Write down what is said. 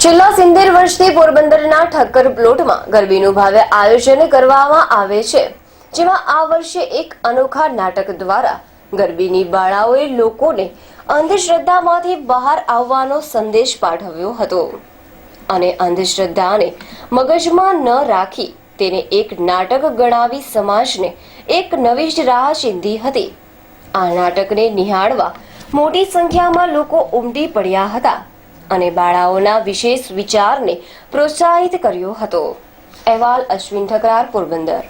છેલ્લા 70 વર્ષથી પોરબંદરના ઠક્કર પ્લોટમાં ગરબીનું ભવ્ય આયોજન કરવામાં આવે છે, જેમાં આ વર્ષે એક અનોખા નાટક દ્વારા ગરબીની બાળાઓએ લોકોને અંધશ્રદ્ધામાંથી બહાર આવવાનો સંદેશ પાઠવ્યો હતો અને અંધશ્રદ્ધાને મગજમાં ન રાખી તેને એક નાટક ગણાવી સમાજને એક નવી જ રાહ ચીંધી હતી। આ નાટકને નિહાળવા મોટી સંખ્યામાં લોકો ઉમટી પડ્યા હતા અને બાળાઓના વિશેષ વિચારને પ્રોત્સાહિત કર્યો હતો। અહેવાલ અશ્વિન ઠકરાર, પોરબંદર।